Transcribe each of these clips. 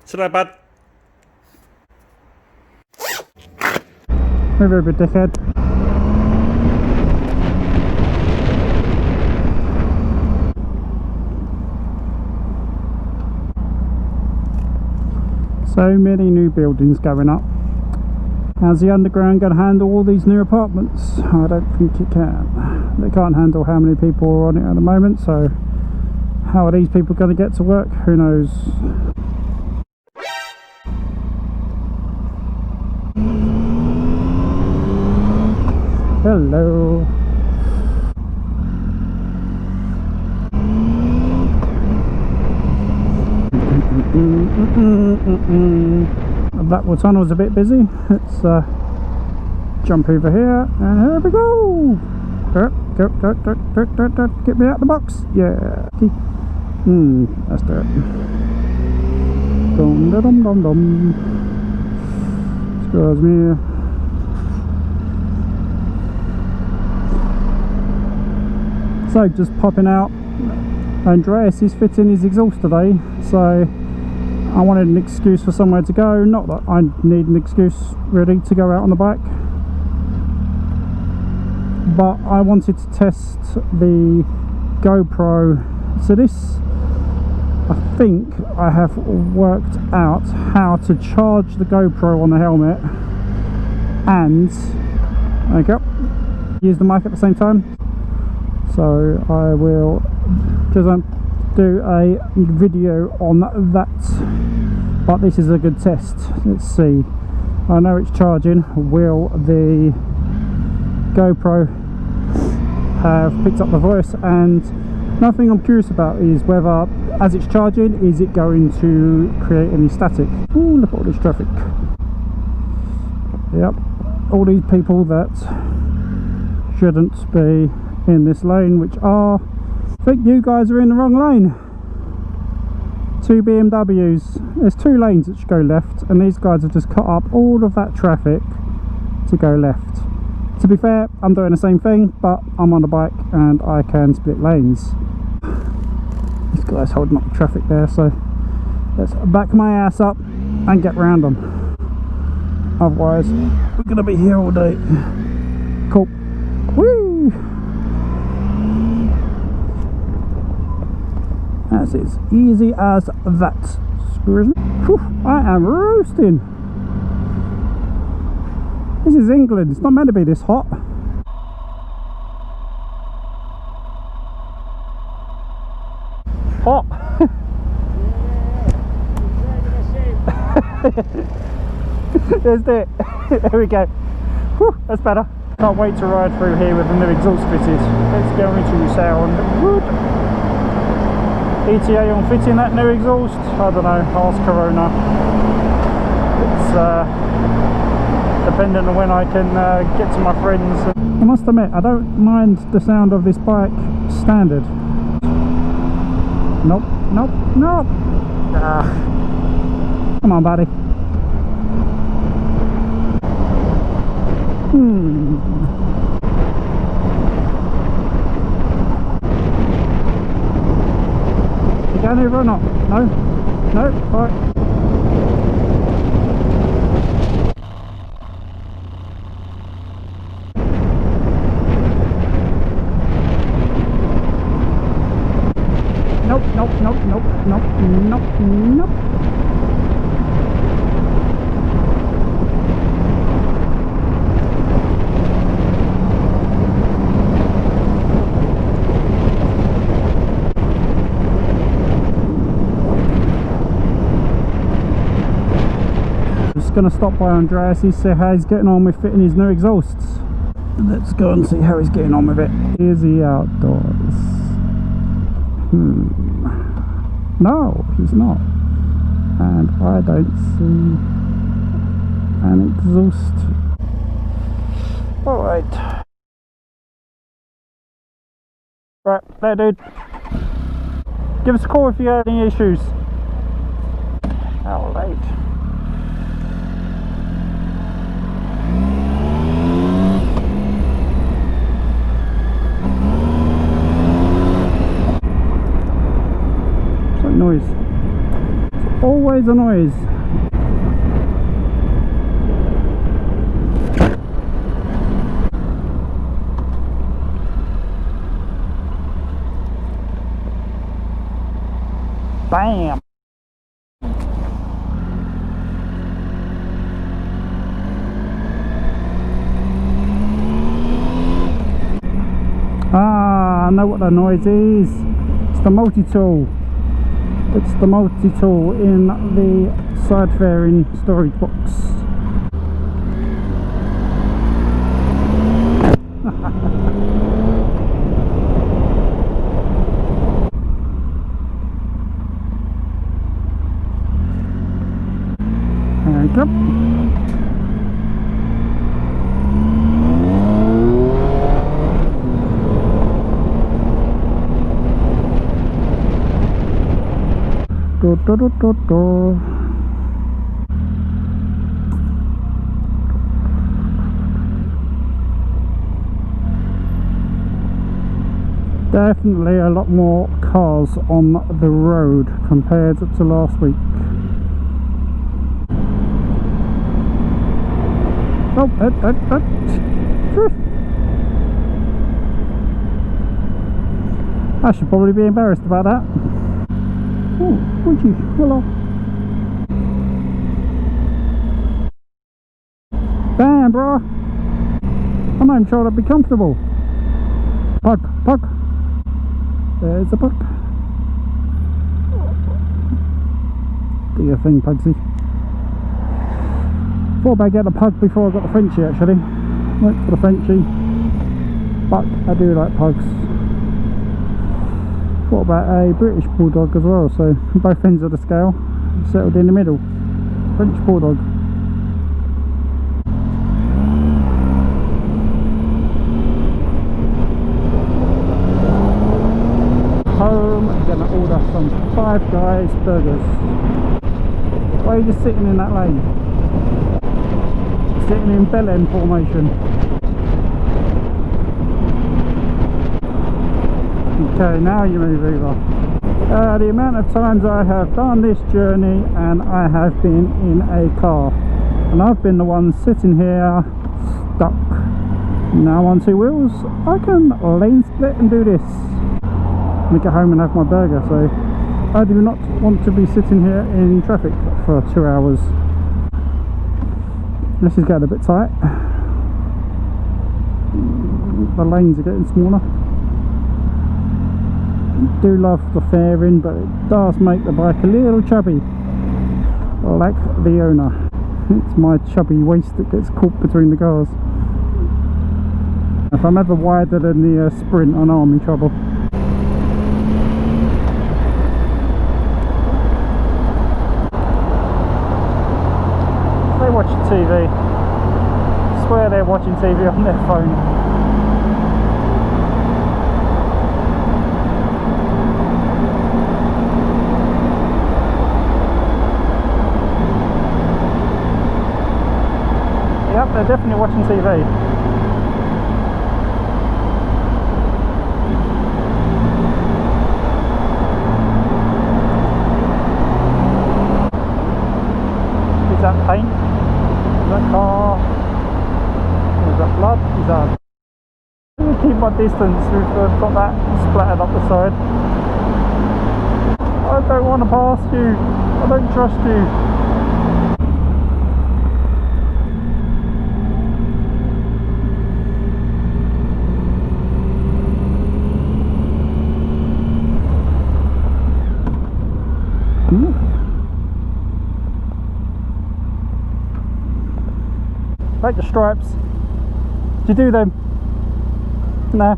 Should I, bud? Move over, dickhead. So many new buildings going up. How's the underground going to handle all these new apartments? I don't think it can. They can't handle how many people are on it at the moment, so how are these people going to get to work? Who knows? Hello. Blackwell Tunnel's a bit busy. Let's jump over here, and here we go. Get me out the box. Yeah. Let's do it. Dum dum dum dum. Excuse me. So just popping out. Andreas is fitting his exhaust today, so I wanted an excuse for somewhere to go. Not that I need an excuse really to go out on the bike, but I wanted to test the GoPro. So this, I think I have worked out how to charge the GoPro on the helmet and use the mic at the same time. So I will just do a video on that, but this is a good test. Let's see. I know it's charging. Will the GoPro have picked up the voice? And another thing I'm curious about is whether, as it's charging, is it going to create any static? Ooh, look at all this traffic. Yep, all these people that shouldn't be in this lane, which are, I think you guys are in the wrong lane. Two BMWs. There's two lanes that should go left, and these guys have just cut up all of that traffic to go left. To be fair, I'm doing the same thing, but I'm on a bike and I can split lanes. This guy's holding up the traffic there, so let's back my ass up and get round them. Otherwise, we're gonna be here all day. Cool. Woo! That's as easy as that. Excuse me. Whew, I am roasting. This is England. It's not meant to be this hot. Hot. There's it. There we go. Whew, that's better. Can't wait to ride through here with the new exhaust fitted. It's going to sound good. ETA on fitting that new exhaust? I don't know, ask Corona. It's dependent on when I can get to my friends. I must admit, I don't mind the sound of this bike standard. Nope, nope, nope. Come on, buddy. Down over or not? No? No? Alright. Nope, nope, nope, nope, nope, nope, nope. Going to stop by Andreas, see how he's getting on with fitting his new exhausts. Let's go and see how he's getting on with it. Is he outdoors? No, he's not. And I don't see an exhaust. Alright. Right, there dude. Give us a call if you have any issues. How late? Noise. It's always always a noise. Bam! Ah, I know what the noise is. It's the multi-tool. It's the multi-tool in the side fairing storage box. And up. Do, do, do, do, do. Definitely a lot more cars on the road compared to last week. Oh, I should probably be embarrassed about that. Oh, would you? Hello. Damn, bro. I'm not even sure I'd be comfortable. Pug, pug. There's a pug. Do your thing, Pugsy. Thought about getting a pug before I got the Frenchie, actually. Went for the Frenchie. But I do like pugs. Thought about a British Bulldog as well, so both ends of the scale settled in the middle. French Bulldog. Home, gonna order some Five Guys burgers. Why are you just sitting in that lane? Sitting in bell end formation. Okay, now you move over. The amount of times I have done this journey and I have been in a car, and I've been the one sitting here stuck. Now on two wheels, I can lane split and do this. And get home and have my burger, so I do not want to be sitting here in traffic for 2 hours. This is getting a bit tight. The lanes are getting smaller. I do love the fairing, but it does make the bike a little chubby, like the owner. It's my chubby waist that gets caught between the cars. If I'm ever wider than the Sprint, I know I'm in trouble. They watch TV. I swear they're watching TV on their phone. Yep, they're definitely watching TV. Is that paint? Is that car? Is that blood? Is that... I'm going to keep my distance. We've got that splattered up the side. I don't want to pass you. I don't trust you. Like the stripes. Did you do them? Nah.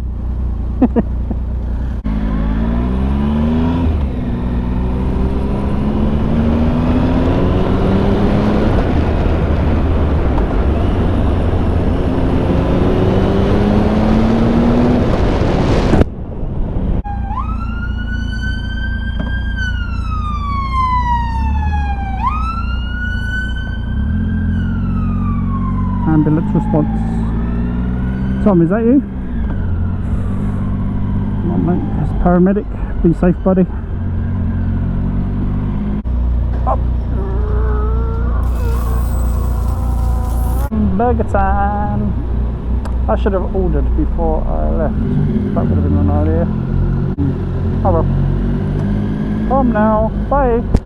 Ambulance response. Tom, is that you? Come on, mate. It's paramedic. Be safe, buddy. Up. burger time. I should have ordered before I left. That would have been an idea. Oh well. Home now. Bye.